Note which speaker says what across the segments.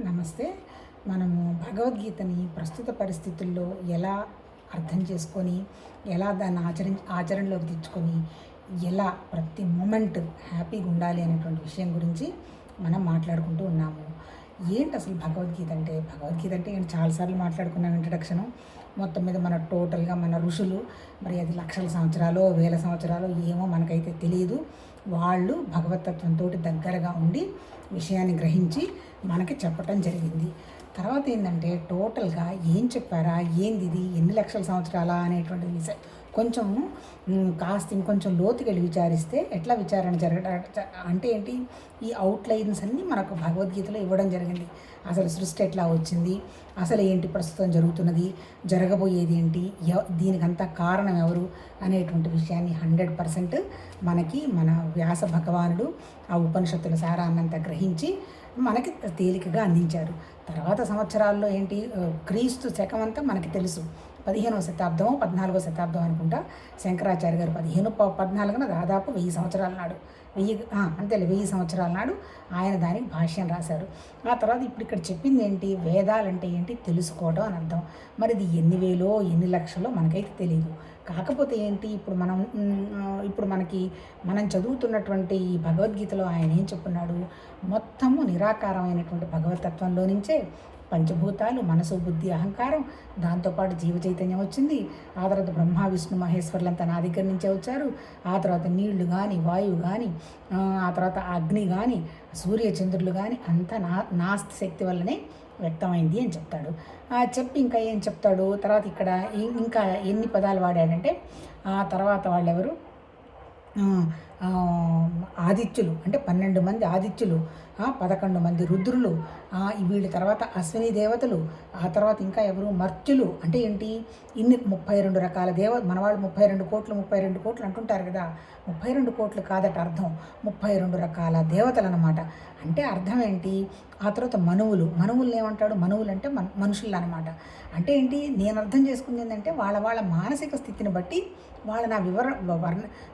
Speaker 1: నమస్తే. మనము భగవద్గీతని ప్రస్తుత పరిస్థితుల్లో ఎలా అర్థం చేసుకొని, ఎలా దాన్ని ఆచరణలోకి తెచ్చుకొని, ఎలా ప్రతి మూమెంట్ హ్యాపీగా ఉండాలి అనేటువంటి విషయం గురించి మనం మాట్లాడుకుంటూ ఉన్నాము. ఏంటి అసలు భగవద్గీత అంటే? భగవద్గీత అంటే నేను చాలాసార్లు మాట్లాడుకున్నాం ఇంట్రడక్షను. మొత్తం మీద మన టోటల్గా మన ఋషులు, మరి అది లక్షల సంవత్సరాలు, వేల సంవత్సరాలు ఏమో మనకైతే తెలియదు. వాళ్ళు భగవతత్వంతో దగ్గరగా ఉండి విషయాన్ని గ్రహించి మనకి చెప్పటం జరిగింది. తర్వాత ఏంటంటే టోటల్గా ఏం చెప్పారా, ఏంది ఇది, ఎన్ని లక్షల సంవత్సరాలా అనేటువంటి విషయం కొంచెం కాస్త ఇంకొంచెం లోతుకి వెళ్ళి విచారిస్తే ఎట్లా విచారణ అంటే ఏంటి, ఈ అవుట్లైన్స్ అన్నీ మనకు భగవద్గీతలో ఇవ్వడం జరిగింది. అసలు సృష్టి ఎట్లా వచ్చింది, అసలు ఏంటి ప్రస్తుతం జరుగుతున్నది, జరగబోయేది ఏంటి, దీనికంతా కారణం ఎవరు అనేటువంటి విషయాన్ని 100% మనకి మన వ్యాస భగవానుడు ఆ ఉపనిషత్తుల సారాన్నంతా గ్రహించి మనకి తేలికగా అందించారు. తర్వాత సంవత్సరాల్లో ఏంటి, క్రీస్తు శకమంతా మనకి తెలుసు. 15వ శతాబ్దం 14వ శతాబ్దం అనుకుంటా. శంకరాచార్య గారు 1514 దాదాపు 1000 సంవత్సరాల నాడు, 1000 సంవత్సరాల నాడు ఆయన దానికి భాష్యం రాశారు. ఆ తర్వాత ఇప్పుడు ఇక్కడ చెప్పింది ఏంటి, వేదాలంటే ఏంటి తెలుసుకోవడం అని అర్థం. మరి ఇది ఎన్ని వేలో ఎన్ని లక్షలో మనకైతే తెలియదు. కాకపోతే ఏంటి, ఇప్పుడు మనం చదువుతున్నటువంటి ఈ భగవద్గీతలో ఆయన ఏం చెప్పున్నాడు, మొత్తము నిరాకారమైనటువంటి భగవతత్వంలో నుంచే పంచభూతాలు, మనసు, బుద్ధి, అహంకారం, దాంతోపాటు జీవ చైతన్యం వచ్చింది. ఆ తర్వాత బ్రహ్మ విష్ణు మహేశ్వరులంతా నా దగ్గర నుంచే వచ్చారు. ఆ తర్వాత నీళ్లు కానీ, వాయువు కానీ, ఆ తర్వాత అగ్ని కానీ, సూర్య చంద్రులు కానీ అంతా నాస్తి శక్తి వల్లనే వ్యక్తమైంది అని చెప్తాడు. చెప్పి ఇంకా ఏం చెప్తాడు, తర్వాత ఇక్కడ ఇంకా ఎన్ని పదాలు వాడాడంటే, ఆ తర్వాత వాళ్ళెవరు, ఆదిత్యులు అంటే 12 మంది ఆదిత్యులు, 11 మంది రుద్రులు, వీళ్ళ తర్వాత అశ్విని దేవతలు, ఆ తర్వాత ఇంకా ఎవరు, మర్త్యులు అంటే ఏంటి, ఇన్ని 32 రకాల మనవాళ్ళు 32 కోట్లు అంటుంటారు కదా. 32 కోట్లు కాదట అర్థం, 32 రకాల దేవతలు అన్నమాట. అంటే అర్థం ఏంటి, ఆ తర్వాత మనువులు ఏమంటాడు, మనువులు అంటే మనుషులు అనమాట. అంటే ఏంటి, నేను అర్థం చేసుకుంది ఏంటంటే వాళ్ళ మానసిక స్థితిని బట్టి వాళ్ళ నా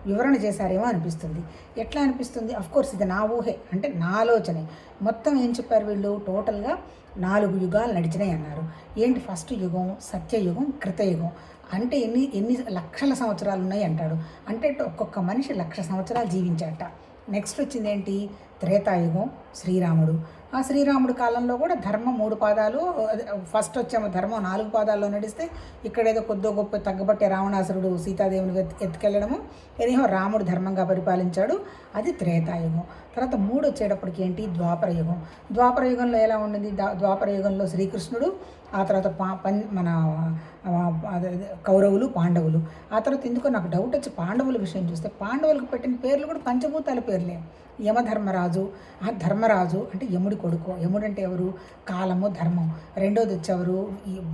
Speaker 1: వివరణ చేశారేమో అనిపిస్తుంది. ఎట్లా అనిపిస్తుంది, అఫ్కోర్స్ ఇది నా ఊహే, అంటే నా ఆలోచనే. మొత్తం ఏం చెప్పారు వీళ్ళు, టోటల్గా 4 యుగాలు నడిచినాయి అన్నారు. ఏంటి, ఫస్ట్ యుగం సత్యయుగం, కృతయుగం. అంటే ఎన్ని లక్షల సంవత్సరాలు ఉన్నాయి అంటాడు. అంటే ఒక్కొక్క మనిషి 1,00,000 సంవత్సరాలు జీవించాట. నెక్స్ట్ వచ్చింది ఏంటి, త్రేతాయుగం, శ్రీరాముడు. ఆ శ్రీరాముడి కాలంలో కూడా ధర్మం 3 పాదాలు, ఫస్ట్ వచ్చేమో ధర్మం 4 పాదాల్లో నడిస్తే ఇక్కడేదో కొద్దో గొప్ప తగ్గబట్టే రావణాసురుడు సీతాదేవిని ఎత్తుకెళ్ళడము, ఎనిహో రాముడు ధర్మంగా పరిపాలించాడు, అది త్రేతాయుగం. తర్వాత 3 వచ్చేటప్పటికి ఏంటి, ద్వాపరయుగం. ద్వాపరయుగంలో ఎలా ఉండింది, ద్వాపరయుగంలో శ్రీకృష్ణుడు, ఆ తర్వాత మన కౌరవులు, పాండవులు. ఆ తర్వాత ఎందుకో నాకు డౌట్ వచ్చి పాండవుల విషయం చూస్తే పాండవులకు పెట్టిన పేర్లు కూడా పంచభూతాల పేర్లే. యమధర్మరాజు, ధర్మరాజు అంటే యముడి కొడుకు. యముడు అంటే ఎవరు, కాలము, ధర్మం. రెండోది వచ్చేవారు,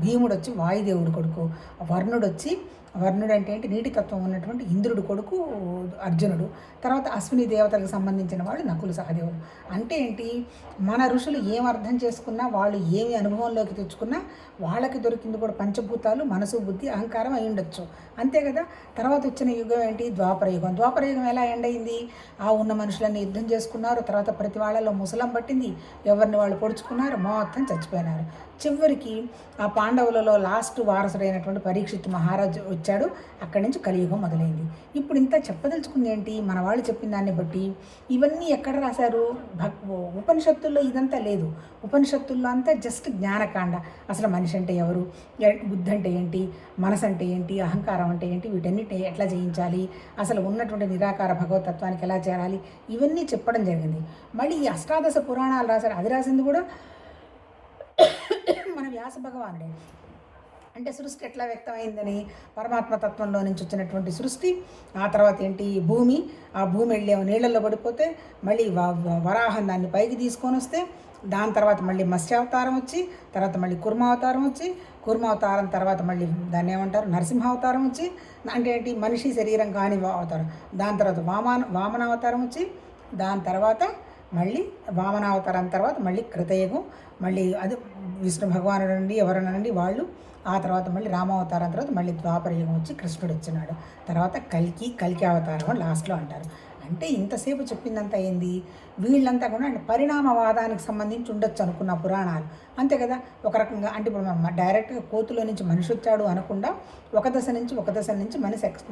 Speaker 1: భీముడు వచ్చి వాయుదేవుడు కొడుకు. వర్ణుడు అంటే ఏంటి, నీటి తత్వం ఉన్నటువంటి ఇంద్రుడు కొడుకు అర్జునుడు. తర్వాత అశ్విని దేవతలకు సంబంధించిన వాడు నకులు, సహదేవుడు. అంటే ఏంటి, మన ఋషులు ఏం అర్థం చేసుకున్నా, వాళ్ళు ఏమి అనుభవంలోకి తెచ్చుకున్నా వాళ్ళకి దొరికింది కూడా పంచభూతాలు, మనసు, బుద్ధి, అహంకారం అయి ఉండొచ్చు, అంతే కదా. తర్వాత వచ్చిన యుగం ఏంటి, ద్వాపరయుగం. ద్వాపరయుగం ఎలా ఎండ్ అయింది, ఉన్న మనుషులన్నీ యుద్ధం చేసుకున్నారు. తర్వాత ప్రతి వాళ్ళలో ముసలం పట్టింది, ఎవరిని వాళ్ళు పొడుచుకున్నారు, మొత్తం చచ్చిపోయినారు. చివరికి ఆ పాండవులలో లాస్ట్ వారసుడైనటువంటి పరీక్షిత్ మహారాజు వచ్చాడు. అక్కడి నుంచి కలియుగం మొదలైంది. ఇప్పుడు ఇంత చెప్పదలుచుకుంది ఏంటి, మన వాళ్ళు చెప్పిన దాన్ని బట్టి ఇవన్నీ ఎక్కడ రాశారు, ఉపనిషత్తుల్లో ఇదంతా లేదు. ఉపనిషత్తుల్లో అంతా జస్ట్ జ్ఞానకాండ. అసలు మనిషి అంటే ఎవరు, బుద్ధి అంటే ఏంటి, మనసు అంటే ఏంటి, అహంకారం అంటే ఏంటి, వీటన్నిటి ఎట్లా జయించాలి, అసలు ఉన్నటువంటి నిరాకార భగవతత్వానికి ఎలా చేరాలి, ఇవన్నీ చెప్పడం జరిగింది. మళ్ళీ ఈ అష్టాదశ పురాణాలు రాశారు, అది రాసింది కూడా మన వ్యాస భగవానుడే. అంటే సృష్టి ఎట్లా వ్యక్తమైందని, పరమాత్మ తత్వంలో నుంచి వచ్చినటువంటి సృష్టి. ఆ తర్వాత ఏంటి, భూమి, ఆ భూమి వెళ్ళేమో నీళ్ళల్లో పడిపోతే మళ్ళీ వరాహం దాన్ని పైకి తీసుకొని వస్తే, దాని తర్వాత మళ్ళీ మత్స్యావతారం వచ్చి, తర్వాత మళ్ళీ కుర్మావతారం వచ్చి, కుర్మావతారం తర్వాత మళ్ళీ దాన్ని ఏమంటారు, నరసింహావతారం వచ్చి, అంటే ఏంటి, మనిషి శరీరం కాని అవతారం. దాని తర్వాత వామనావతారం వచ్చి, దాని తర్వాత మళ్ళీ వామనావతారం తర్వాత మళ్ళీ కృతయుగం, మళ్ళీ అది విష్ణు భగవానుడు నుండి ఎవరనండి వాళ్ళు. ఆ తర్వాత మళ్ళీ రామావతారం తర్వాత మళ్ళీ ద్వాపరయుగం వచ్చి కృష్ణుడు వచ్చినాడు. తర్వాత కల్కి అవతారం లాస్ట్లో అంటారు. అంటే ఇంతసేపు చెప్పిందంతా ఏంది, వీళ్ళంతా కూడా అంటే పరిణామవాదానికి సంబంధించి ఉండొచ్చు అనుకున్న పురాణాలు, అంతే కదా. ఒక రకంగా అంటే ఇప్పుడు మనం డైరెక్ట్గా కోతిలో నుంచి మనిషి వచ్చాడు అనకుండా ఒక దశ నుంచి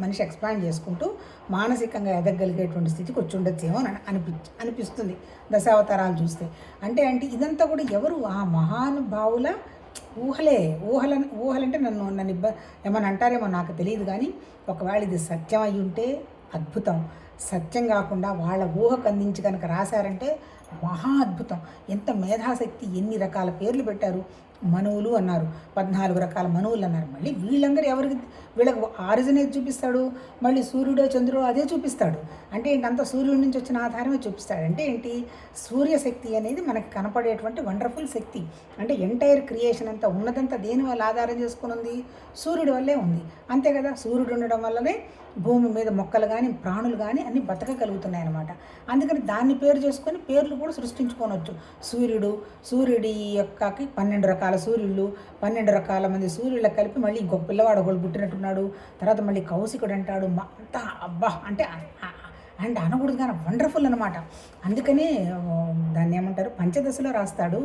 Speaker 1: మనిషి ఎక్స్పాండ్ చేసుకుంటూ మానసికంగా ఎదగలిగేటువంటి స్థితికి వచ్చి ఉండొచ్చేమో అని అనిపిస్తుంది దశావతారాలు చూస్తే. అంటే ఇదంతా కూడా ఎవరు ఆ మహానుభావుల ఊహలంటే నన్ను ఏమని అంటారేమో నాకు తెలియదు, కానీ ఒకవేళ ఇది సత్యం అయి ఉంటే అద్భుతం. సత్యం కాకుండా వాళ్ళ ఊహకు అందించి కనుక రాశారంటే మహా అద్భుతం. ఎంత మేధాశక్తి, ఎన్ని రకాల పేర్లు పెట్టారు. మనువులు అన్నారు, 14 రకాల మనువులు అన్నారు. మళ్ళీ వీళ్ళందరూ వీళ్ళకి ఆరిజిన్ ఏది చూపిస్తాడు, మళ్ళీ సూర్యుడో చంద్రుడో అదే చూపిస్తాడు. అంటే అంత సూర్యుడి నుంచి వచ్చిన ఆధారమే చూపిస్తాడు. అంటే సూర్యశక్తి అనేది మనకు కనపడేటువంటి వండర్ఫుల్ శక్తి. అంటే ఎంటైర్ క్రియేషన్ అంతా ఉన్నదంతా దేని వల్ల ఆధారం చేసుకుని ఉంది, సూర్యుడి వల్లే ఉంది, అంతే కదా. సూర్యుడు ఉండడం వల్లనే భూమి మీద మొక్కలు కానీ ప్రాణులు కానీ అన్నీ బతకగలుగుతున్నాయి అన్నమాట. అందుకని దాన్ని పేరు చేసుకొని పేర్లు కూడా సృష్టించుకోవచ్చు. సూర్యుడి యొక్కకి 12 రకాల సూర్యుళ్ళు, 12 రకాల మంది సూర్యుళ్ళకి కలిపి మళ్ళీ ఇంకొక పిల్లవాడు ఒకళ్ళు పుట్టినట్టున్నాడు. తర్వాత మళ్ళీ కౌశికుడు అంటాడు. అంతా అబ్బా అంటే అనకూడదు కానీ వండర్ఫుల్ అనమాట. అందుకనే దాన్ని ఏమంటారు, పంచదశలో రాస్తాడు.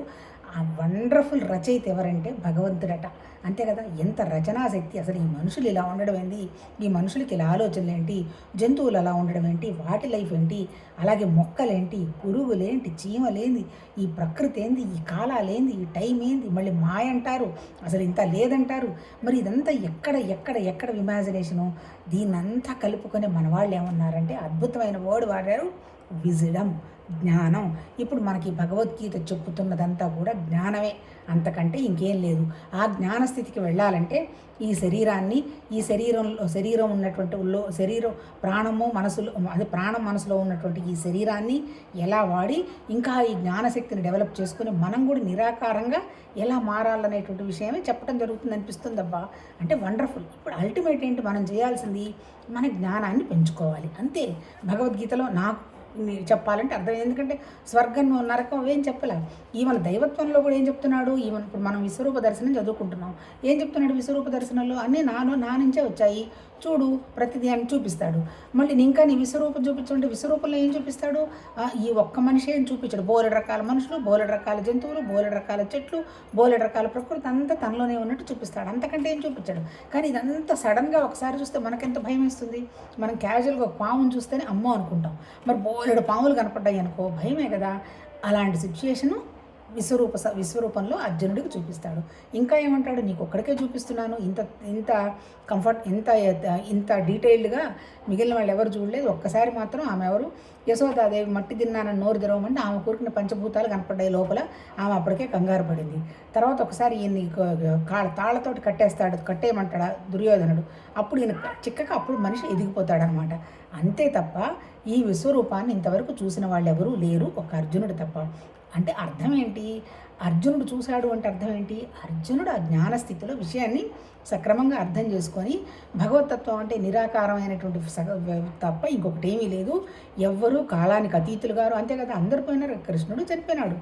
Speaker 1: ఆ వండర్ఫుల్ రచయిత ఎవరంటే భగవంతుడట, అంతే కదా. ఎంత రచనాశక్తి అసలు. ఈ మనుషులు ఇలా ఉండడం ఏంటి, ఈ మనుషులకి ఇలా ఆలోచనలు ఏంటి, జంతువులు అలా ఉండడం ఏంటి, వాటి లైఫ్ ఏంటి, అలాగే మొక్కలేంటి, పురుగులేంటి, చీమలేంది, ఈ ప్రకృతి ఏంది, ఈ కాలాలేంది, ఈ టైం ఏంది, మళ్ళీ మాయ అంటారు, అసలు ఇంత లేదంటారు. మరి ఇదంతా ఎక్కడ ఇమాజినేషను. దీన్నంతా కలుపుకొని మన వాళ్ళు ఏమన్నారంటే అద్భుతమైన వర్డ్ వాడారు, విజిడమ్, జ్ఞానం. ఇప్పుడు మనకి భగవద్గీత చెప్పుతున్నదంతా కూడా జ్ఞానమే, అంతకంటే ఇంకేం లేదు. ఆ జ్ఞానస్థితికి వెళ్ళాలంటే ఈ శరీరం ఉన్నటువంటి ప్రాణము మనసులో, అది ప్రాణం మనసులో ఉన్నటువంటి ఈ శరీరాన్ని ఎలా వాడి ఇంకా ఈ జ్ఞానశక్తిని డెవలప్ చేసుకుని మనం కూడా నిరాకారంగా ఎలా మారాలనేటువంటి విషయమే చెప్పడం జరుగుతుంది అనిపిస్తుంది. అబ్బా అంటే వండర్ఫుల్. ఇప్పుడు అల్టిమేట్ ఏంటి, మనం చేయాల్సింది మన జ్ఞానాన్ని పెంచుకోవాలి, అంతే. భగవద్గీతలో నాకు చెప్పాలంటే అర్థం. ఎందుకంటే స్వర్గం నరకం అవేం చెప్పలే. ఈవెన్ దైవత్వంలో కూడా ఏం చెప్తున్నాడు, ఈవెన్ ఇప్పుడు మనం విశ్వరూప దర్శనం చదువుకుంటున్నాం, ఏం చెప్తున్నాడు విశ్వరూప దర్శనంలో, అన్నీ నా నుంచే వచ్చాయి చూడు ప్రతిదీ అని చూపిస్తాడు. మళ్ళీ ఇంకా నీ విశ్వరూపం చూపించుంటే విశ్వరూపంలో ఏం చూపిస్తాడు, ఈ ఒక్క మనిషి ఏం చూపించాడు, బోలెడు రకాల మనుషులు, బోలెడు రకాల జంతువులు, బోలెడు రకాల చెట్లు, బోలెడు రకాల ప్రకృతి అంతా తనలోనే ఉన్నట్టు చూపిస్తాడు, అంతకంటే ఏం చూపించాడు. కానీ ఇదంతా సడన్గా ఒకసారి చూస్తే మనకెంత భయం వేస్తుంది. మనం క్యాజువల్గా ఒక పాముని చూస్తేనే అమ్మో అనుకుంటాం, మరి బోలెడు పాములు కనపడ్డాయి అనుకో భయమే కదా. అలాంటి సిచ్యుయేషను విశ్వరూపంలో అర్జునుడికి చూపిస్తాడు. ఇంకా ఏమంటాడు, నీకు ఒక్కడికే చూపిస్తున్నాను, ఇంత కంఫర్ట్, ఇంత డీటెయిల్డ్గా మిగిలిన వాళ్ళు ఎవరు చూడలేదు. ఒక్కసారి మాత్రం ఆమె ఎవరు, యశోదాదేవి మట్టి తిన్నానని నోరు తెరవమంటే ఆమె కూరుకున్న పంచభూతాలు కనపడ్డాయి లోపల. ఆమె అప్పటికే కంగారు పడింది. తర్వాత ఒకసారి ఈయన్ని తాళ్లతోటి కట్టేయమంటాడు దుర్యోధనుడు. అప్పుడు ఈయన చిక్కగా అప్పుడు మనిషి ఎదిగిపోతాడనమాట. అంతే తప్ప ఈ విశ్వరూపాన్ని ఇంతవరకు చూసిన వాళ్ళు ఎవరూ లేరు, ఒక అర్జునుడు తప్ప. అంటే అర్థం ఏంటి, అర్జునుడు చూశాడు అంటే అర్థం ఏంటి, అర్జునుడు ఆ జ్ఞానస్థితిలో విషయాన్ని సక్రమంగా అర్థం చేసుకొని భగవతత్వం అంటే నిరాకారమైనటువంటి తప్ప ఇంకొకటి ఏమీ లేదు. ఎవ్వరూ కాలానికి అతీతులు గారు, అంతే కదా. అందరు పోయినారు, కృష్ణుడు చనిపోయినాడు,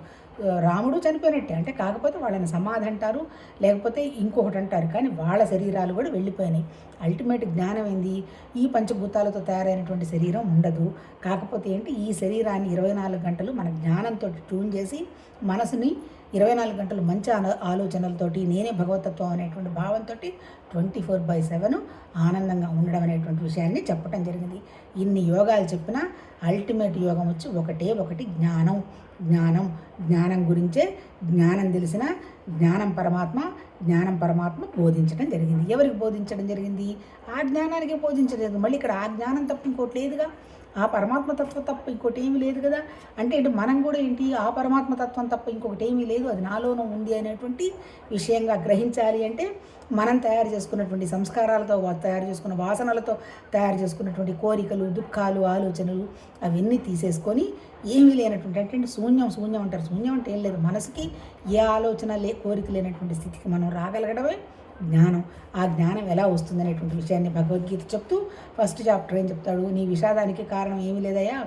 Speaker 1: రాముడు చనిపోయినట్టే. అంటే కాకపోతే వాళ్ళని సమాధి అంటారు, లేకపోతే ఇంకొకటి అంటారు, కానీ వాళ్ళ శరీరాలు కూడా వెళ్ళిపోయినాయి. అల్టిమేట్ జ్ఞానం ఏంది, ఈ పంచభూతాలతో తయారైనటువంటి శరీరం ఉండదు. కాకపోతే ఏంటి, ఈ శరీరాన్ని 24 గంటలు మన జ్ఞానంతో ట్యూన్ చేసి మనసుని 24 గంటలు మంచి ఆలోచనలతోటి నేనే భగవతత్వం అనేటువంటి భావంతో 24/7 ఆనందంగా ఉండడం అనేటువంటి విషయాన్ని చెప్పడం జరిగింది. ఇన్ని యోగాలు చెప్పినా అల్టిమేట్ యోగం వచ్చి ఒకటి జ్ఞానం గురించే. జ్ఞానం తెలిసిన జ్ఞానం పరమాత్మ బోధించడం జరిగింది. ఎవరికి బోధించడం జరిగింది, ఆ జ్ఞానానికి బోధించలేదు. మళ్ళీ ఇక్కడ ఆ జ్ఞానం తప్ప ఇంకోటి లేదుగా, ఆ పరమాత్మతత్వం తప్ప ఇంకోటి ఏమీ లేదు కదా. అంటే మనం కూడా ఏంటి, ఆ పరమాత్మతత్వం తప్ప ఇంకొకటి ఏమీ లేదు, అది నాలోనూ ఉంది అనేటువంటి విషయంగా గ్రహించాలి. అంటే మనం తయారు చేసుకున్నటువంటి సంస్కారాలతో, తయారు చేసుకున్న వాసనలతో, తయారు చేసుకున్నటువంటి కోరికలు, దుఃఖాలు, ఆలోచనలు అవన్నీ తీసేసుకొని ఏమీ లేనటువంటి అంటే శూన్యం అంటారు. శూన్యం అంటే ఏం లేదు, మనసుకి ఏ ఆలోచన కోరిక లేనటువంటి స్థితికి మనం రాగలగడమే జ్ఞానం. ఆ జ్ఞానం ఎలా వస్తుందనేటువంటి విషయాన్ని భగవద్గీత చెప్తూ ఫస్ట్ చాప్టర్ ఏం చెప్తాడు, నీ విషాదానికి కారణం ఏమీ లేదయ్యా,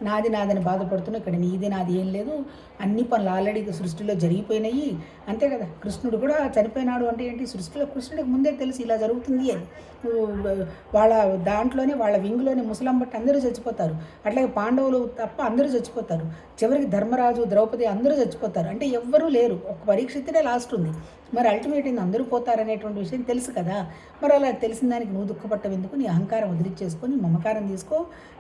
Speaker 1: నాది నాదని బాధపడుతున్నావు. ఇక్కడ నీది నాది ఏం లేదు, అన్ని పనులు ఆల్రెడీ సృష్టిలో జరిగిపోయినాయి, అంతే కదా. కృష్ణుడు కూడా చనిపోయినాడు అంటే ఏంటి, సృష్టిలో కృష్ణుడికి ముందే తెలిసి ఇలా జరుగుతుంది అని. వాళ్ళ దాంట్లోనే వాళ్ళ వింగులోనే ముసలం బట్టి అందరూ చచ్చిపోతారు, అట్లాగే పాండవులు తప్ప అందరూ చచ్చిపోతారు, చివరికి ధర్మరాజు ద్రౌపది అందరూ చచ్చిపోతారు. అంటే ఎవ్వరూ లేరు, ఒక పరీక్షితుడే లాస్ట్ ఉంది. మరి అల్టిమేట్ అందరూ పోతారనేటువంటి విషయం తెలుసు కదా. మరి అలా తెలిసిన దానికి నువ్వు దుఃఖపట్టం ఎందుకు, నీ అహంకారం వదిలిచ్చేసుకొని మమకారం తీసుకో.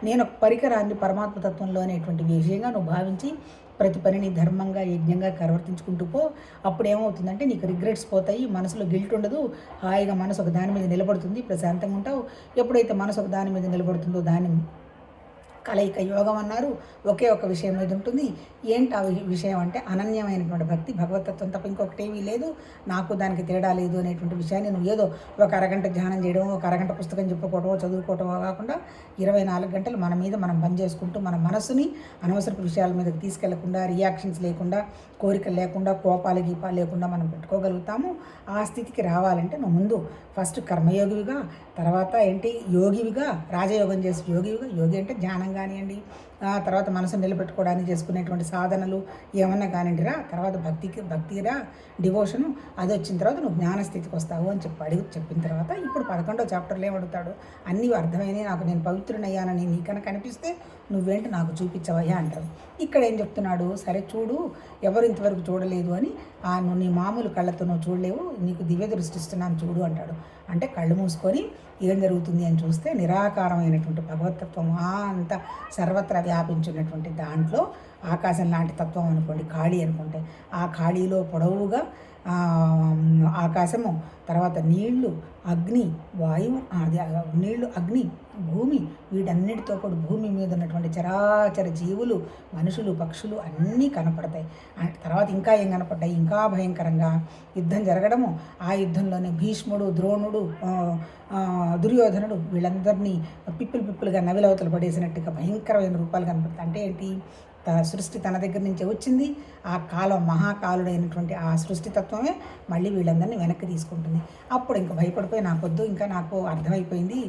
Speaker 1: నేను ఒక పరికరాన్ని పరమాత్మతత్వంలో అనేటువంటి విషయంగా నువ్వు భావించి ప్రతి పనిని ధర్మంగా యజ్ఞంగా ప్రవర్తించుకుంటూ పో. అప్పుడు ఏమవుతుందంటే నీకు రిగ్రెట్స్ పోతాయి, మనసులో గిల్ట్ ఉండదు, హాయిగా మనసు ఒక దాని మీద నిలబడుతుంది, ప్రశాంతంగా ఉంటావు. ఎప్పుడైతే మనసు ఒక దాని మీద నిలబడుతుందో దాని కలయిక యోగం అన్నారు. ఒకే ఒక విషయం మీద ఉంటుంది. ఏంటి ఆ విషయం అంటే అనన్యమైనటువంటి భక్తి, భగవతత్వం తప్ప ఇంకొకటి ఏమీ లేదు, నాకు దానికి తేడా లేదు అనేటువంటి విషయాన్ని నువ్వు ఏదో ఒక అరగంట ధ్యానం చేయడం, ఒక అరగంట పుస్తకం చెప్పుకోవటమో చదువుకోవటమో కాకుండా 24 గంటలు మన మీద మనం పని చేసుకుంటూ మన మనసుని అనవసరపు విషయాల మీదకి తీసుకెళ్లకుండా, రియాక్షన్స్ లేకుండా, కోరికలు లేకుండా, కోపాలు గీపాలు లేకుండా మనం పెట్టుకోగలుగుతాము. ఆ స్థితికి రావాలంటే నువ్వు ముందు ఫస్ట్ కర్మయోగివిగా, తర్వాత ఏంటి యోగివిగా, రాజయోగం చేసి యోగివిగా, యోగి అంటే ధ్యానం కానివ్వండి, తర్వాత మనసు నిలబెట్టుకోవడానికి చేసుకునేటువంటి సాధనలు ఏమన్నా కానివ్వండి రా, తర్వాత భక్తిరా, డివోషను, అది వచ్చిన తర్వాత నువ్వు జ్ఞానస్థితికి వస్తావు అని చెప్పిన తర్వాత ఇప్పుడు 11వ చాప్టర్లో ఏమడుగుతాడు, అన్నీ అర్థమైనాయి, నాకు నేను పవిత్రునయ్యానని నీకన్నా కనిపిస్తే నువ్వేంటి నాకు చూపించవయ్యా అంటారు. ఇక్కడ ఏం చెప్తున్నాడు, సరే చూడు, ఎవరు ఇంతవరకు చూడలేదు అని, నువ్వు నీ మామూలు కళ్ళతో నువ్వు చూడలేవు, నీకు దివ్య దృష్టి ఇస్తున్నాను చూడు అంటాడు. అంటే కళ్ళు మూసుకొని ఏం జరుగుతుంది అని చూస్తే నిరాకారమైనటువంటి భగవతత్వం అంత సర్వత్రా వ్యాపించినటువంటి దాంట్లో ఆకాశం లాంటి తత్వం అనుకోండి, ఖాళీ అనుకుంటే, ఆ ఖాళీలో పొడవుగా ఆకాశము, తర్వాత నీళ్లు, అగ్ని, వాయువు, అది నీళ్లు, అగ్ని, భూమి, వీటన్నిటితో పాటు భూమి మీద ఉన్నటువంటి చరాచర జీవులు, మనుషులు, పక్షులు అన్నీ కనపడతాయి. తర్వాత ఇంకా ఏం కనపడ్డాయి, ఇంకా భయంకరంగా యుద్ధం జరగడము, ఆ యుద్ధంలోనే భీష్ముడు, ద్రోణుడు, దుర్యోధనుడు వీళ్ళందరినీ పిప్పులుగా నవిలవతలు పడేసినట్టుగా భయంకరమైన రూపాలు కనపడతాయి. అంటే ఏంటి, సృష్టి తన దగ్గర నుంచే వచ్చింది, ఆ కాలం మహాకాలుడైనటువంటి ఆ సృష్టితత్వమే మళ్ళీ వీళ్ళందరినీ వెనక్కి తీసుకుంటుంది. అప్పుడు ఇంకా భయపడిపోయి నాకొద్దు, ఇంకా నాకు అర్థమైపోయింది,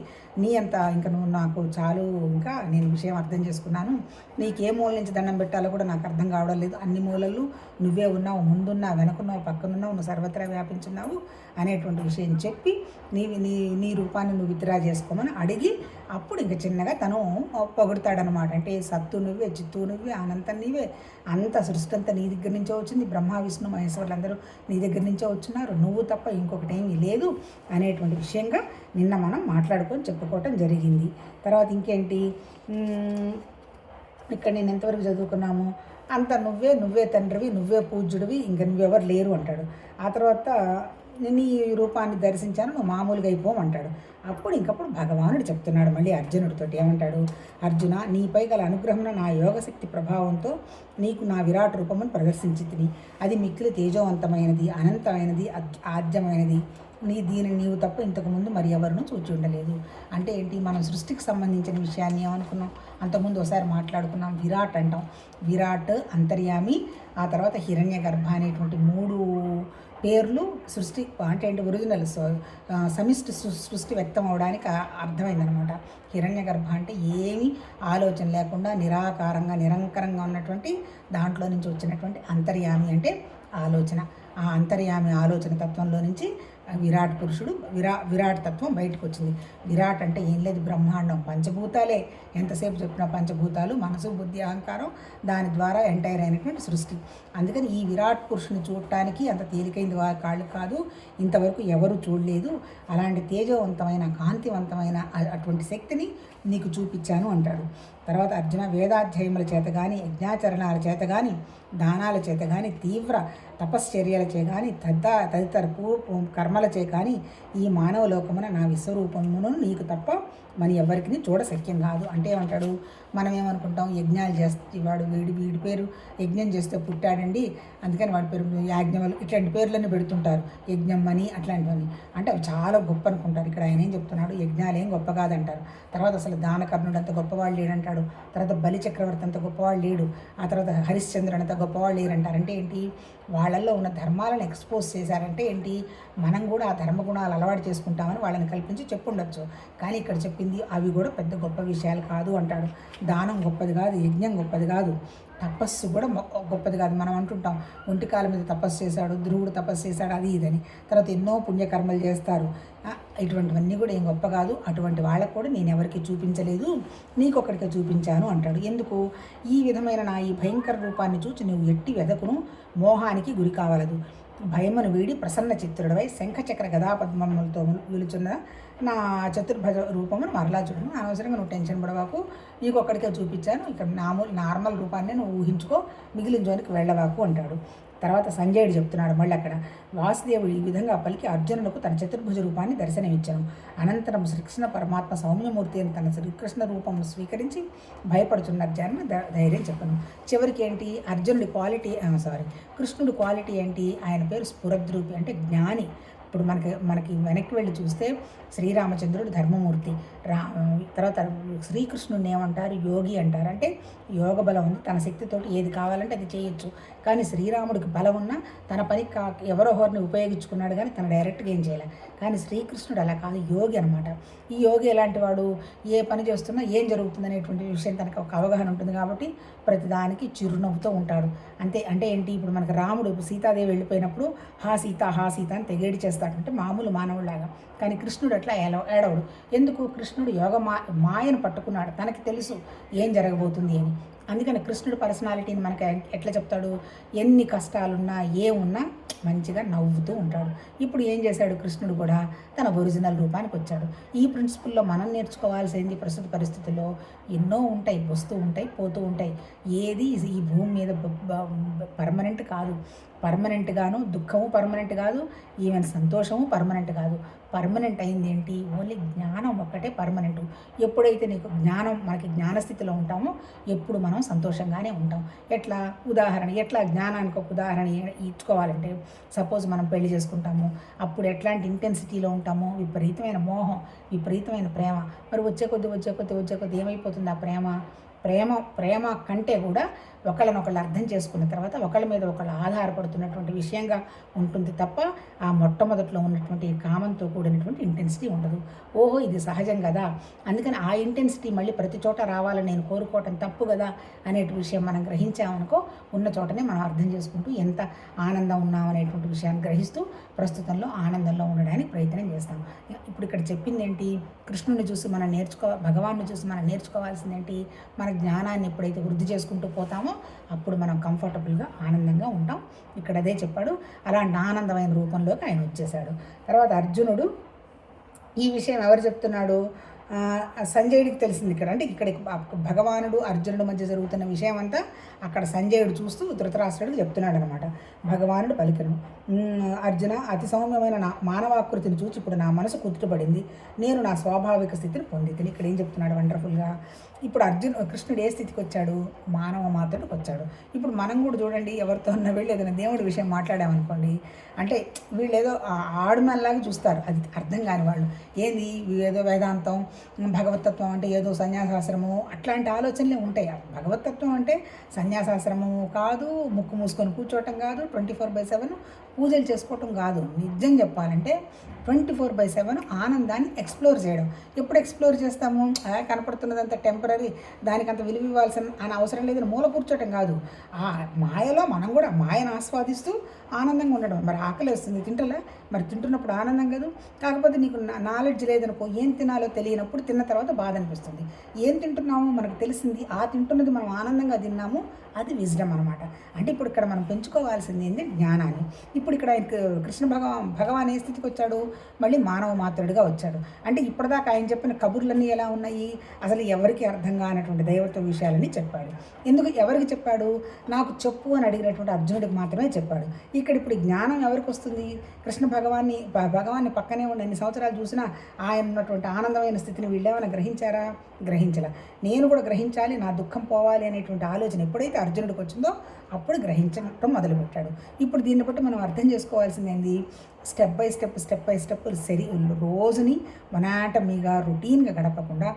Speaker 1: నీ అంత ఇంకా నువ్వు నాకు చాలు, ఇంకా నేను విషయం అర్థం చేసుకున్నాను, నీకు ఏ మూల నుంచి దండం పెట్టాలో కూడా నాకు అర్థం కావడం లేదు, అన్ని మూలలు నువ్వే ఉన్నావు, ముందున్నా వెనకున్నావు, పక్కనున్నావు, నువ్వు సర్వత్రా వ్యాపించున్నావు అనేటువంటి విషయం చెప్పి నీ రూపాన్ని నువ్వు విత్డ్రా చేసుకోమని అడిగి అప్పుడు ఇంకా చిన్నగా తను పొగుడతాడనమాట. అంటే సత్తు నువ్వే, చిత్తు నువ్వే, అనంతం నీవే, అంత సృష్టి అంతా నీ దగ్గర నుంచే వచ్చింది, బ్రహ్మ విష్ణు మహేశ్వరులు అందరూ నీ దగ్గర నుంచే వచ్చినారు, నువ్వు తప్ప ఇంకొకటి ఏమీ లేదు అనేటువంటి విషయంగా నిన్న మనం మాట్లాడుకొని చెప్పుకోవటం జరిగింది. తర్వాత ఇంకేంటి, ఇక్కడ నేను ఎంతవరకు చదువుకున్నాము, అంత నువ్వే తండ్రివి, నువ్వే పూజ్యుడివి, ఇంకా నువ్వెవరు లేరు అంటాడు. ఆ తర్వాత నీ రూపాన్ని దర్శించాను, నువ్వు మామూలుగా అయిపోమంటాడు. అప్పుడు ఇంకప్పుడు భగవానుడు చెప్తున్నాడు మళ్ళీ అర్జునుడితో, ఏమంటాడు, అర్జున, నీపై గల అనుగ్రహమున నా యోగశక్తి ప్రభావంతో నీకు నా విరాట్ రూపమును ప్రదర్శించితిని, అది మిక్కిలి తేజోవంతమైనది, అనంతమైనది, ఆద్యమైనది, దీనిని నీవు తప్ప ఇంతకుముందు మరి ఎవరినూ చూచి ఉండలేదు. అంటే ఏంటి, మనం సృష్టికి సంబంధించిన విషయాన్ని ఏమనుకున్నాం, అంతకుముందు ఒకసారి మాట్లాడుకున్నాం, విరాట్ అంటాం, విరాట్, అంతర్యామి, ఆ తర్వాత హిరణ్య గర్భ అనేటువంటి 3 పేర్లు సృష్టి అంటే ఏంటి, ఒరిజినల్ సమిష్టి సృష్టి వ్యక్తం అవడానికి అర్థమైందనమాట. హిరణ్య గర్భ అంటే ఏమీ ఆలోచన లేకుండా నిరాకారంగా నిరంకరంగా ఉన్నటువంటి దాంట్లో నుంచి వచ్చినటువంటి అంతర్యామి అంటే ఆలోచన. ఆ అంతర్యామి ఆలోచన తత్వంలో నుంచి విరాట్ పురుషుడు, విరాట్ తత్వం బయటకు వచ్చింది. విరాట్ అంటే ఏం లేదు, బ్రహ్మాండం, పంచభూతాలే, ఎంతసేపు చెప్పిన పంచభూతాలు, మనసు, బుద్ధి, అహంకారం, దాని ద్వారా ఎంటైర్ అయినటువంటి సృష్టి. అందుకని ఈ విరాట్ పురుషుని చూడటానికి అంత తేలికైంది కాళ్ళు కాదు, ఇంతవరకు ఎవరు చూడలేదు, అలాంటి తేజవంతమైన కాంతివంతమైన అటువంటి శక్తిని నీకు చూపించాను అంటాడు. తర్వాత అర్జున, వేదాధ్యాయముల చేత కానీ, యజ్ఞాచరణాల చేత కానీ, దానాల చేత కానీ, తీవ్ర తపశ్చర్యల చే కానీ, తదితర కర్మలచే కానీ ఈ మానవ లోకమున నా విశ్వరూపమును నీకు తప్ప మరి ఎవరికి చూడ శక్యం కాదు. అంటే ఏమంటాడు, మనం ఏమనుకుంటాం, యజ్ఞాలు చేస్తే వీడి పేరు యజ్ఞం చేస్తే పుట్టాడండి, అందుకని వాడి పేరు యాజ్ఞవలు, ఇట్లాంటి పేర్లన్నీ పెడుతుంటారు, యజ్ఞమ్మని అట్లాంటివన్నీ. అంటే అవి చాలా గొప్ప అనుకుంటారు. ఇక్కడ ఆయన ఏం చెప్తున్నాడు, యజ్ఞాలు ఏం గొప్ప కాదంటారు. తర్వాత అసలు దానకర్ణుడు అంత గొప్పవాళ్ళు లేడంటాడు. తర్వాత బలి చక్రవర్తి అంత గొప్పవాళ్ళు లేడు. ఆ తర్వాత హరిశ్చంద్రుడు అంత గొప్పవాళ్ళు లేరంటారు. అంటే ఏంటి, వాళ్ళల్లో ఉన్న ధర్మాలను ఎక్స్పోజ్ చేశారంటే ఏంటి, మనం కూడా ఆ ధర్మగుణాలు అలవాటు చేసుకుంటామని వాళ్ళని కల్పించి చెప్పుండొచ్చు. కానీ ఇక్కడ చెప్పింది చెప్పింది అవి కూడా పెద్ద గొప్ప విషయాలు కాదు అంటాడు. దానం గొప్పది కాదు, యజ్ఞం గొప్పది కాదు, తపస్సు కూడా గొప్పది కాదు. మనం అంటుంటాం ఒంటికాల మీద తపస్సు చేశాడు, ధ్రువుడు తపస్సు చేశాడు, అది ఇదని. తర్వాత ఎన్నో పుణ్యకర్మలు చేస్తారు. ఇటువంటివన్నీ కూడా ఏం గొప్ప కాదు. అటువంటి వాళ్ళకు కూడా నేను ఎవరికి చూపించలేదు, నీకొక్కడికే చూపించాను అంటాడు. ఎందుకు? ఈ విధమైన నా ఈ భయంకర రూపాన్ని చూచి నువ్వు ఎట్టి వెదకును మోహానికి గురి కావలదు. భయమును వీడి ప్రసన్న చిత్రుడవై శంఖచక్ర గదాపద్మములతో విలుచున్న నా చతుర్భుజ రూపమును మరలా చూడను. అనవసరంగా నువ్వు టెన్షన్ పడవాకు, నీకు ఒక్కడికే చూపించాను, ఇక్కడ నార్మల్ రూపాన్ని నువ్వు ఊహించుకో, మిగిలిన జోనికి వెళ్ళవాకు అంటాడు. తర్వాత సంజయుడు చెప్తున్నాడు మళ్ళీ అక్కడ, వాసుదేవుడు ఈ విధంగా పలికి అర్జునులకు తన చతుర్భుజ రూపాన్ని దర్శనమిచ్చాను. అనంతరం శ్రీకృష్ణ పరమాత్మ సౌమ్యమూర్తి అని తన శ్రీకృష్ణ రూపమును స్వీకరించి భయపడుతున్న అర్జునుడు ధైర్యం చెప్పను. చివరికి ఏంటి అర్జునుడి క్వాలిటీ కృష్ణుడి క్వాలిటీ ఏంటి? ఆయన పేరు స్ఫురద్రూపి, అంటే జ్ఞాని. ఇప్పుడు మనకి వెనక్కి వెళ్ళి చూస్తే శ్రీరామచంద్రుడు ధర్మమూర్తి, తర్వాత శ్రీకృష్ణుడిని ఏమంటారు? యోగి అంటారు. అంటే యోగ బలం ఉంది, తన శక్తితోటి ఏది కావాలంటే అది చేయొచ్చు. కానీ శ్రీరాముడికి బలం ఉన్నా తన పని ఎవరోహోరిని ఉపయోగించుకున్నాడు, కానీ తను డైరెక్ట్గా ఏం చేయలే. కానీ శ్రీకృష్ణుడు అలా కాదు, యోగి అనమాట. ఈ యోగి ఎలాంటి వాడు? ఏ పని చేస్తున్నా ఏం జరుగుతుంది అనేటువంటి విషయం తనకు ఒక అవగాహన ఉంటుంది కాబట్టి ప్రతిదానికి చిరునవ్వుతో ఉంటాడు. అంటే ఏంటి? ఇప్పుడు మనకు రాముడు సీతాదేవి వెళ్ళిపోయినప్పుడు హా సీత అని తెగేడి చేస్తాడు, అంటే మామూలు మానవుడిలాగా. కానీ కృష్ణుడు అట్లా ఏడవడు. ఎందుకు? కృష్ణుడు యోగ మాయను పట్టుకున్నాడు, తనకి తెలుసు ఏం జరగబోతుంది అని. అందుకని కృష్ణుడు పర్సనాలిటీని మనకి ఎట్లా చెప్తాడు? ఎన్ని కష్టాలున్నా ఏమున్నా మంచిగా నవ్వుతూ ఉంటాడు. ఇప్పుడు ఏం చేశాడు? కృష్ణుడు కూడా తన ఒరిజినల్ రూపానికి వచ్చాడు. ఈ ప్రిన్సిపల్లో మనం నేర్చుకోవాల్సింది ప్రస్తుత పరిస్థితుల్లో ఎన్నో ఉంటాయి, వస్తూ ఉంటాయి, పోతూ ఉంటాయి. ఏది ఈ భూమి మీద పర్మనెంట్ కాదు. పర్మనెంట్గాను దుఃఖము పర్మనెంట్ కాదు, ఈవెన్ సంతోషము పర్మనెంట్ కాదు. పర్మనెంట్ అయింది ఏంటి? ఓన్లీ జ్ఞానం ఒక్కటే పర్మనెంట్. ఎప్పుడైతే నీకు మనకి జ్ఞానస్థితిలో ఉంటామో ఎప్పుడు మనం సంతోషంగానే ఉంటాం. ఎట్లా జ్ఞానానికి ఒక ఉదాహరణ ఇచ్చుకోవాలంటే, సపోజ్ మనం పెళ్లి చేసుకుంటాము, అప్పుడు ఎట్లాంటి ఇంటెన్సిటీలో ఉంటామో? విపరీతమైన మోహం, విపరీతమైన ప్రేమ. మరి వచ్చే కొద్ది ఏమైపోతుంది ఆ ప్రేమ కంటే కూడా ఒకళ్ళనొకళ్ళు అర్థం చేసుకున్న తర్వాత ఒకళ్ళ మీద ఒకళ్ళు ఆధారపడుతున్నటువంటి విషయంగా ఉంటుంది తప్ప ఆ మొట్టమొదట్లో ఉన్నటువంటి కామంతో కూడినటువంటి ఇంటెన్సిటీ ఉండదు. ఓహో, ఇది సహజం కదా, అందుకని ఆ ఇంటెన్సిటీ మళ్ళీ ప్రతి చోట రావాలని నేను కోరుకోవటం తప్పు కదా అనే విషయం మనం గ్రహించామనుకో, ఉన్న చోటనే మనం అర్థం చేసుకుంటూ ఎంత ఆనందం ఉన్నామనేటువంటి విషయాన్ని గ్రహిస్తూ ప్రస్తుతంలో ఆనందంలో ఉండడానికి ప్రయత్నం చేస్తాం. ఇప్పుడు ఇక్కడ చెప్పింది ఏంటి? కృష్ణుని చూసి మనం భగవాన్ని చూసి మనం నేర్చుకోవాల్సింది ఏంటి? మన జ్ఞానాన్ని ఎప్పుడైతే వృద్ధి చేసుకుంటూ పోతామో అప్పుడు మనం కంఫర్టబుల్గా ఆనందంగా ఉంటాం. ఇక్కడ అదే చెప్పాడు. అలాంటి ఆనందమైన రూపంలోకి ఆయన వచ్చేసాడు. తర్వాత అర్జునుడు ఈ విషయం ఎవరు చెప్తున్నాడు? సంజయుడికి తెలిసింది ఇక్కడ. అంటే ఇక్కడ భగవానుడు అర్జునుడు మధ్య జరుగుతున్న విషయం అంతా అక్కడ సంజయుడు చూస్తూ ధృతరాష్ట్రుడికి చెప్తున్నాడు అనమాట. భగవానుడు పలికెను, అర్జున, అతి సౌమ్యమైన నా మానవాకృతిని చూచి ఇప్పుడు నా మనసు కుదుటపడింది, నేను నా స్వాభావిక స్థితిని పొందితిని. ఇక్కడ ఏం చెప్తున్నాడు వండర్ఫుల్గా? ఇప్పుడు కృష్ణుడు ఏ స్థితికి వచ్చాడు? మానవ మాత్రుడికి వచ్చాడు. ఇప్పుడు మనం కూడా చూడండి, ఎవరితో ఉన్న వీళ్ళు ఏదైనా దేవుడి విషయం మాట్లాడామనుకోండి, అంటే వీళ్ళు ఏదో ఆడుమల్లాగా చూస్తారు, అది అర్థం కాని వాళ్ళు. ఏంది ఏదో వేదాంతం, భగవతత్వం అంటే ఏదో సన్యాసాశ్రమము, అట్లాంటి ఆలోచనలే ఉంటాయి. భగవతత్వం అంటే సన్యాసాశ్రమము కాదు, ముక్కు మూసుకొని కూర్చోవటం కాదు, 24/7 పూజలు చేసుకోవటం కాదు. నిజం చెప్పాలంటే 24/7 ఆనందాన్ని ఎక్స్ప్లోర్ చేయడం. ఎప్పుడు ఎక్స్ప్లోర్ చేస్తాము? కనపడుతున్నదంతా టెంపరీ, దానికంత విలువ ఇవ్వాల్సిన అని అవసరం లేదని మూల కూర్చోటం కాదు. ఆ మాయలో మనం కూడా మాయను ఆస్వాదిస్తూ ఆనందంగా ఉండడం. మరి ఆకలి వస్తుంది, తింటలే, మరి తింటున్నప్పుడు ఆనందం కాదు. కాకపోతే నీకు నాలెడ్జ్ లేదనుకో, ఏం తినాలో తెలియనప్పుడు తిన్న తర్వాత బాధ అనిపిస్తుంది. ఏం తింటున్నామో మనకు తెలిసింది, ఆ తింటున్నది మనం ఆనందంగా తిన్నాము, అది విజ్డమ్ అనమాట. అంటే ఇప్పుడు ఇక్కడ మనం పెంచుకోవాల్సింది ఏంటి? జ్ఞానాన్ని. ఇప్పుడు ఇక్కడ కృష్ణ భగవాన్ ఏ స్థితికి వచ్చాడు? మళ్ళీ మానవ మాత్రుడిగా వచ్చాడు. అంటే ఇప్పటిదాకా ఆయన చెప్పిన కబుర్లన్నీ ఎలా ఉన్నాయి? అసలు ఎవరికి అర్థం కానటువంటి దైవత్వ విషయాలని చెప్పాడు. ఎందుకు ఎవరికి చెప్పాడు? నాకు చెప్పు అని అడిగినటువంటి అర్జునుడికి మాత్రమే చెప్పాడు. ఇక్కడ ఇప్పుడు జ్ఞానం ఎవరికి వస్తుంది? కృష్ణ భగవాన్ని పక్కనే ఉండి ఎన్ని సంవత్సరాలు చూసినా ఆయన ఉన్నటువంటి ఆనందమైన స్థితిని వీళ్ళేమైనా గ్రహించారా? గ్రహించాల. నేను కూడా గ్రహించాలి, నా దుఃఖం పోవాలి అనేటువంటి ఆలోచన ఎప్పుడైతే అర్జునుడికి వచ్చిందో అప్పుడు గ్రహించడం మొదలుపెట్టాడు. ఇప్పుడు దీన్ని బట్టి మనం అర్థం చేసుకోవాల్సింది ఏంది? స్టెప్ బై స్టెప్ రోజుని మొనాటమీగా రొటీన్గా గడపకుండా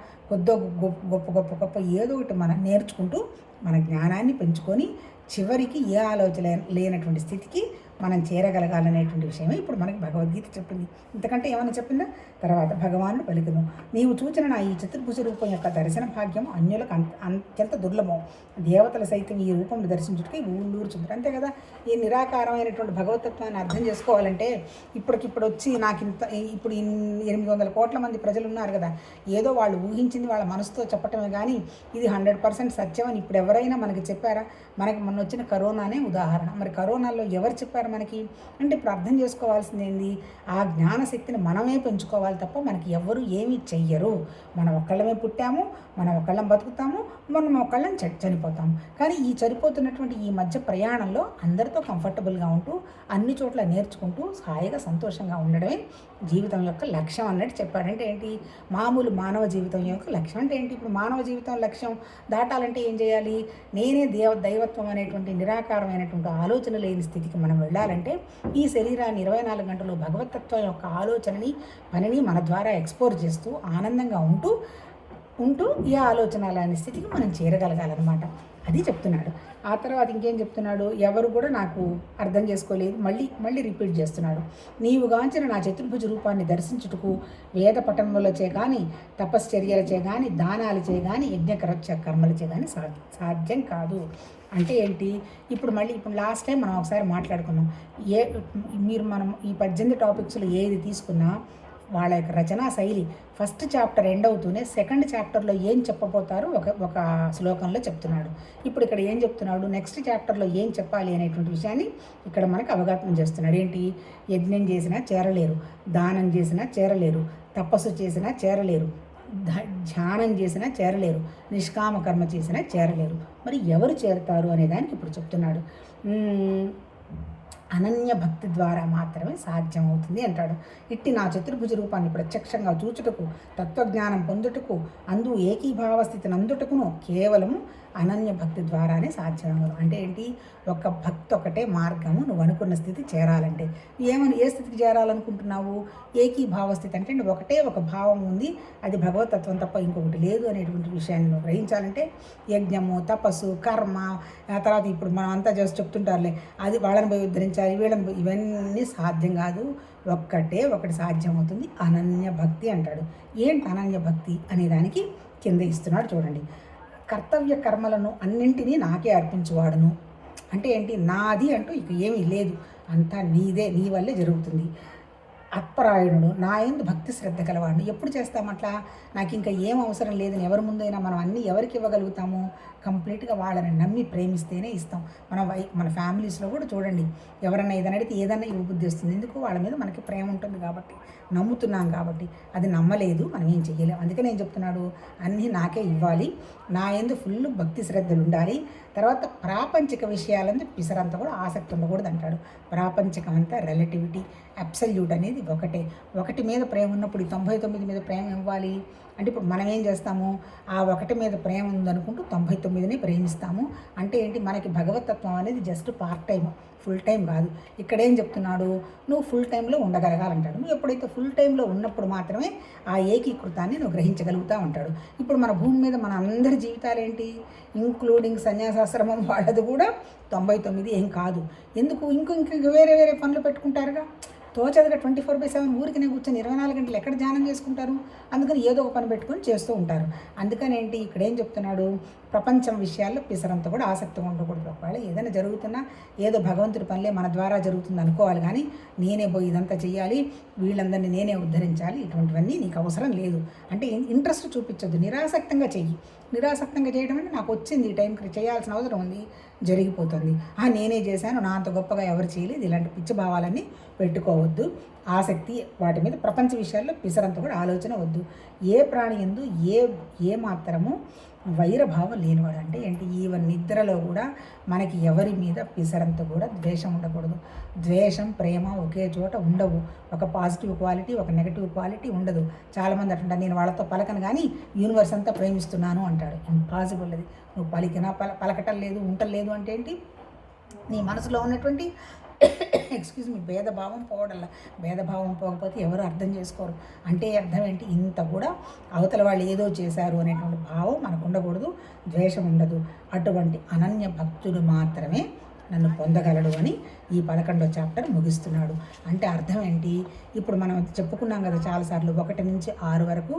Speaker 1: గొప్ప ఏదో ఒకటి మనం నేర్చుకుంటూ మన జ్ఞానాన్ని పెంచుకొని చివరికి ఏ ఆలోచన లేనటువంటి స్థితికి మనం చేరగలగాలనేటువంటి విషయమే ఇప్పుడు మనకి భగవద్గీత చెప్పింది. ఇంతకంటే ఏమైనా చెప్పిందా? తర్వాత భగవానుడు పలికెను, నీవు చూచిన నా ఈ చతుర్భుజ రూపం యొక్క దర్శన భాగ్యం అన్యులకు అత్యంత దుర్లభం. దేవతలు సైతం ఈ రూపం దర్శించుటకి ఊళ్ళూరు చుంటారు. అంతే కదా, ఈ నిరాకారమైనటువంటి భగవతత్వాన్ని అర్థం చేసుకోవాలంటే ఇప్పటికిప్పుడు వచ్చి నాకు ఇప్పుడు 800 కోట్ల మంది ప్రజలు ఉన్నారు కదా, ఏదో వాళ్ళు ఊహించింది వాళ్ళ మనసుతో చెప్పటమే కానీ ఇది 100% సత్యం అని ఇప్పుడు ఎవరైనా మనకి చెప్పారా? మనకి మొన్న వచ్చిన కరోనానే ఉదాహరణ. మరి కరోనాలో ఎవరు చెప్పారు మనకి? అంటే ఇప్పుడు అర్థం చేసుకోవాల్సింది ఏంది? ఆ జ్ఞానశక్తిని మనమే పెంచుకోవాలి తప్ప మనకి ఎవరు ఏమీ చెయ్యరు. మనం ఒక్కళ్ళమే పుట్టాము, మనం ఒక్కళ్ళం బతుకుతాము, మనం ఒక్కళ్ళం చనిపోతాము. కానీ ఈ చనిపోతున్నటువంటి ఈ మధ్య ప్రయాణంలో అందరితో కంఫర్టబుల్గా ఉంటూ అన్ని చోట్ల నేర్చుకుంటూ హాయిగా సంతోషంగా ఉండడమే జీవితం యొక్క లక్ష్యం అన్నట్టు చెప్పాడంటే ఏంటి? మామూలు మానవ జీవితం యొక్క లక్ష్యం అంటే ఏంటి? ఇప్పుడు మానవ జీవితం లక్ష్యం దాటాలంటే ఏం చేయాలి? నేనే దైవత్వం అనేటువంటి నిరాకారమైనటువంటి ఆలోచన లేని స్థితికి మనం వెళ్ళాలంటే ఈ శరీరాన్ని 24 గంటలు భగవతత్వం యొక్క ఆలోచనని పనిని మన ద్వారా ఎక్స్పోర్ చేస్తూ ఆనందంగా ఉంటూ ఈ ఆలోచన లాంటి స్థితికి మనం చేరగలగాలన్నమాట. అది చెప్తున్నాడు. ఆ తర్వాత ఇంకేం చెప్తున్నాడు? ఎవరు కూడా నాకు అర్థం చేసుకోలేదు. మళ్ళీ రిపీట్ చేస్తున్నాడు. నీవుగాంచిన నా చతుర్భుజ రూపాన్ని దర్శించుటకు వేద పఠనములచే కానీ, తపశ్చర్యలచే కానీ, దానాలచే కానీ, కర్మలచే కానీ సాధ్యం కాదు. అంటే ఏంటి? ఇప్పుడు లాస్ట్ టైం మనం ఒకసారి మాట్లాడుకున్నాం. మనం ఈ 18 టాపిక్స్లో ఏది తీసుకున్నా వాళ్ళ యొక్క రచనా శైలి ఫస్ట్ చాప్టర్ ఎండ్ అవుతూనే సెకండ్ చాప్టర్లో ఏం చెప్పబోతారో ఒక శ్లోకంలో చెప్తున్నాడు. ఇప్పుడు ఇక్కడ ఏం చెప్తున్నాడు? నెక్స్ట్ చాప్టర్లో ఏం చెప్పాలి అనేటువంటి విషయాన్ని ఇక్కడ మనకు అవగాహన చేస్తున్నాడు. ఏంటి? యజ్ఞం చేసినా చేరలేరు, దానం చేసినా చేరలేరు, తపస్సు చేసినా చేరలేరు, ధ్యానం చేసినా చేరలేరు, నిష్కామ కర్మ చేసినా చేరలేరు. మరి ఎవరు చేరతారు అనే దానికి ఇప్పుడు చెప్తున్నాడు. అనన్య భక్తి ద్వారా మాత్రమే సాధ్యమవుతుంది అంటాడు. ఇట్టి నా చతుర్భుజ రూపాన్ని ప్రత్యక్షంగా చూచుటకు, తత్వజ్ఞానం పొందుటకు, అందు ఏకీభావ స్థితిని అందుటకును కేవలము అనన్య భక్తి ద్వారానే సాధ్యమవును. అంటే ఏంటి? ఒక భక్తి ఒకటే మార్గము. నువ్వు అనుకున్న స్థితి చేరాలంటే ఏ స్థితికి చేరాలనుకుంటున్నావు? ఏకీభావ స్థితి అంటే ఒకటే ఒక భావం ఉంది, అది భగవతత్వం తప్ప ఇంకొకటి లేదు అనేటువంటి విషయాన్ని నువ్వు గ్రహించాలంటే యజ్ఞము, తపస్సు, కర్మ, ఆ తర్వాత ఇప్పుడు మనం అంతా చెప్తుంటారులే, అది వాళ్ళని పోయి ఉద్ధరించాలి, వీళ్ళని ఇవన్నీ సాధ్యం కాదు. ఒకటి సాధ్యమవుతుంది, అనన్య భక్తి అంటాడు. ఏంటి అనన్య భక్తి అనేదానికి కింద ఇస్తున్నాడు చూడండి. కర్తవ్య కర్మలను అన్నింటినీ నాకే అర్పించువాడును. అంటే ఏంటి? నాది అంటూ ఇక ఏమీ లేదు, అంతా నీదే, నీ వల్లే జరుగుతుంది. అత్పరాయణుడు, నా యందు భక్తి శ్రద్ధ కలవాడిని. ఎప్పుడు చేస్తామట్లా? నాకు ఇంకా ఏం అవసరం లేదని ఎవరి ముందైనా మనం అన్నీ ఎవరికి ఇవ్వగలుగుతాము? కంప్లీట్గా వాళ్ళని నమ్మి ప్రేమిస్తేనే ఇస్తాం. మన ఫ్యామిలీస్లో కూడా చూడండి, ఎవరన్నా ఏదైనా అడిగితే ఏదైనా ఇవ్వబుద్ధి వస్తుంది. ఎందుకు? వాళ్ళ మీద మనకి ప్రేమ ఉంటుంది కాబట్టి, నమ్ముతున్నాం కాబట్టి. అది నమ్మలేదు, మనం ఏం చెయ్యలేము. అందుకే నేను చెప్తున్నాడు, అన్నీ నాకే ఇవ్వాలి, నా యందు ఫుల్ భక్తి శ్రద్ధలు ఉండాలి. తర్వాత ప్రాపంచిక విషయాలందు పిసరంతా కూడా ఆసక్తి ఉండకూడదు అంటాడు. ప్రాపంచికం అంతా రిలేటివిటీ, అబ్సల్యూట్ అనేది ఒకటి మీద ప్రేమ ఉన్నప్పుడు 99 మీద ప్రేమ ఇవ్వాలి అంటే ఇప్పుడు మనం ఏం చేస్తాము? ఆ ఒకటి మీద ప్రేమ ఉందనుకుంటూ 99ని ప్రేమిస్తాము. అంటే ఏంటి? మనకి భగవతత్వం అనేది just part time, full time కాదు. ఇక్కడేం చెప్తున్నాడు? నువ్వు ఫుల్ టైంలో ఉండగలగాలంటాడు. నువ్వు ఎప్పుడైతే ఫుల్ టైంలో ఉన్నప్పుడు మాత్రమే ఆ ఏకీకృతాన్ని నువ్వు గ్రహించగలుగుతూ ఉంటాడు. ఇప్పుడు మన భూమి మీద మన అందరి జీవితాలు ఏంటి? ఇంక్లూడింగ్ సన్యాసాశ్రమం వాళ్ళది కూడా 99 ఏం కాదు. ఎందుకు? ఇంక వేరే పనులు పెట్టుకుంటారుగా. తోచదుగా 24/7 ఊరికి నేను కూర్చొని 24 గంటలు ఎక్కడ ధ్యానం చేసుకుంటారు? అందుకని ఏదో ఒక పని పెట్టుకొని చేస్తూ ఉంటారు. అందుకని ఏంటి? ఇక్కడ ఏం చెప్తున్నాడు? ప్రపంచం విషయాల్లో పిసరంతా కూడా ఆసక్తిగా ఉండకూడదు. ఒకవేళ ఏదైనా జరుగుతున్నా ఏదో భగవంతుడి పనిలే మన ద్వారా జరుగుతుంది అనుకోవాలి, కానీ నేనే పోయి ఇదంతా చెయ్యాలి, వీళ్ళందరినీ నేనే ఉద్ధరించాలి, ఇటువంటివన్నీ నీకు అవసరం లేదు. అంటే ఇంట్రెస్ట్ చూపించొద్దు, నిరాసక్తంగా చెయ్యి. నిరాసక్తంగా చేయడం అంటే నాకు వచ్చింది ఈ టైంకి చేయాల్సిన అవసరం ఉంది, జరిగిపోతుంది. నేనే చేశాను, నా అంత గొప్పగా ఎవరు చేయలేదు, ఇలాంటి పిచ్చి భావాలన్నీ పెట్టుకోవద్దు. ఆసక్తి వాటి మీద, ప్రపంచ విషయాల్లో పిసరంతా కూడా ఆలోచన వద్దు. ఏ ప్రాణి యందు ఏ మాత్రము వైరభావం లేనివాడు. అంటే ఏంటి? ఈవెన్ నిద్రలో కూడా మనకి ఎవరి మీద పిసరంతా కూడా ద్వేషం ఉండకూడదు. ద్వేషం, ప్రేమ ఒకే చోట ఉండవు. ఒక పాజిటివ్ క్వాలిటీ, ఒక నెగటివ్ క్వాలిటీ ఉండదు. చాలామంది అంటుంటారు, నేను వాళ్ళతో పలకను కానీ యూనివర్స్ అంతా ప్రేమిస్తున్నాను అంటాడు. ఇంపాసిబుల్ అది. నువ్వు పలికినా పలకటం లేదు, ఉండలేదు అంటే ఏంటి? నీ మనసులో ఉన్నటువంటి భేదభావం పోవడంలా. భేదభావం పోకపోతే ఎవరు అర్థం చేసుకోరు. అంటే అర్థం ఏంటి? ఇంత కూడా అవతల వాళ్ళు ఏదో చేశారు అనేటువంటి భావం మనకు ఉండకూడదు, ద్వేషం ఉండదు. అటువంటి అనన్య భక్తులు మాత్రమే నన్ను పొందగలడు అని ఈ 11వ చాప్టర్ ముగిస్తున్నాడు. అంటే అర్థం ఏంటి? ఇప్పుడు మనం చెప్పుకున్నాం కదా చాలాసార్లు, 1 నుంచి 6 వరకు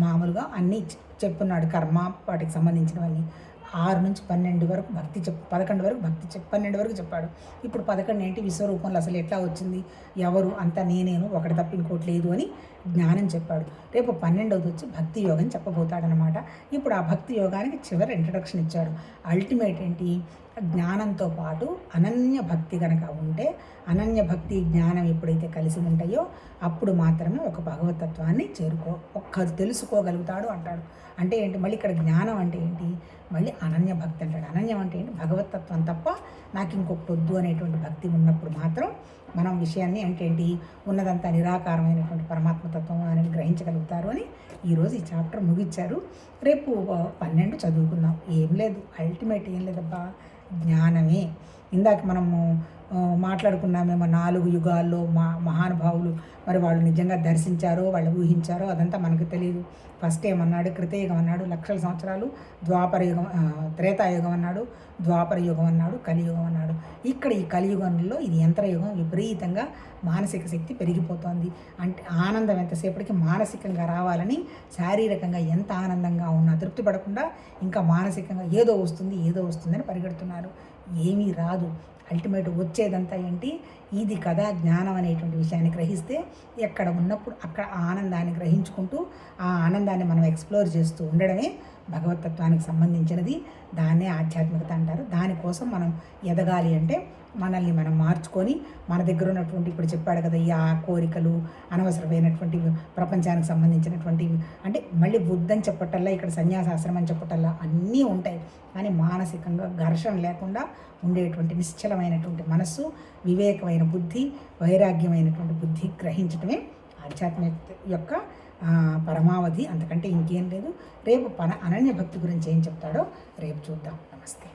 Speaker 1: మామూలుగా అన్నీ చెప్పున్నాడు, కర్మ వాటికి సంబంధించినవన్నీ. 6 నుంచి 12 వరకు భక్తి 11 వరకు భక్తి 12 వరకు చెప్పాడు. ఇప్పుడు 11 ఏంటి? విశ్వరూపంలో అసలు ఎట్లా వచ్చింది, ఎవరు, అంతా నేనేను, ఒకటి తప్ప ఇంకోటి లేదు అని జ్ఞానం చెప్పాడు. రేపు 12వది వచ్చి భక్తి యోగం చెప్పబోతాడనమాట. ఇప్పుడు ఆ భక్తి యోగానికి చివరి ఇంట్రడక్షన్ ఇచ్చాడు. అల్టిమేట్ ఏంటి? జ్ఞానంతో పాటు అనన్య భక్తి కనుక ఉంటే, అనన్య భక్తి జ్ఞానం ఎప్పుడైతే కలిసి ఉంటాయో అప్పుడు మాత్రమే ఒక భగవతత్వాన్ని తెలుసుకోగలుగుతాడు అంటాడు. అంటే ఏంటి? మళ్ళీ ఇక్కడ జ్ఞానం అంటే ఏంటి? మళ్ళీ అనన్య భక్తి అంటాడు. అనన్యం అంటే ఏంటి? భగవతత్వం తప్ప నాకు ఇంకొకటి వద్దు అనేటువంటి భక్తి ఉన్నప్పుడు మాత్రం మనం విషయాన్ని అంటే ఏంటి? ఉన్నదంతా నిరాకారమైనటువంటి పరమాత్మతత్వం అని గ్రహించగలుగుతారు అని ఈరోజు ఈ చాప్టర్ ముగించారు. రేపు 12 చదువుకుందాం. ఏం లేదు, అల్టిమేట్ ఏం లేదబ్బా, జ్ఞానమే. ఇందాక మనము మాట్లాడుకున్నామేమో 4 యుగాల్లో మహానుభావులు, మరి వాళ్ళు నిజంగా దర్శించారో వాళ్ళు ఊహించారో అదంతా మనకు తెలియదు. ఫస్ట్ ఏమన్నాడు? కృతయుగం అన్నాడు, లక్షల సంవత్సరాలు. ద్వాపర యుగం, త్రేతాయుగం అన్నాడు, ద్వాపర యుగం అన్నాడు, కలియుగం అన్నాడు. ఇక్కడ ఈ కలియుగంలో ఇది యంత్రయుగం. విపరీతంగా మానసిక శక్తి పెరిగిపోతుంది. అంటే ఆనందం ఎంతసేపటికి మానసికంగా రావాలని, శారీరకంగా ఎంత ఆనందంగా ఉన్నా తృప్తి పడకుండా ఇంకా మానసికంగా ఏదో వస్తుందని పరిగెడుతున్నారు. ఏమీ రాదు. అల్టిమేట్ వచ్చేదంతా ఏంటి? ఇది కదా జ్ఞానం అనేటువంటి విషయాన్ని గ్రహిస్తే ఎక్కడ ఉన్నప్పుడు అక్కడ ఆనందాన్ని గ్రహించుకుంటూ ఆ ఆనందాన్ని మనం ఎక్స్ప్లోర్ చేస్తూ ఉండడమే భగవతత్వానికి సంబంధించినది. దాన్నే ఆధ్యాత్మికత అంటారు. దానికోసం మనం ఎదగాలి అంటే మనల్ని మనం మార్చుకొని మన దగ్గర ఉన్నటువంటి, ఇప్పుడు చెప్పాడు కదా, ఈ కోరికలు, అనవసరమైనటువంటి ప్రపంచానికి సంబంధించినటువంటివి, అంటే మళ్ళీ బుద్ధని చెప్పటల్లా, ఇక్కడ సన్యాసాశ్రమం అని చెప్పటల్లా అన్నీ ఉంటాయి. కానీ మానసికంగా ఘర్షణ లేకుండా ఉండేటువంటి నిశ్చలమైనటువంటి మనస్సు, వివేకమైన బుద్ధి, వైరాగ్యమైనటువంటి బుద్ధి గ్రహించడమే ఆధ్యాత్మిక యొక్క పరమావధి. అంతకంటే ఇంకేం లేదు. రేపు అనన్య భక్తి గురించి ఏం చెప్తాడో రేపు చూద్దాం. నమస్తే.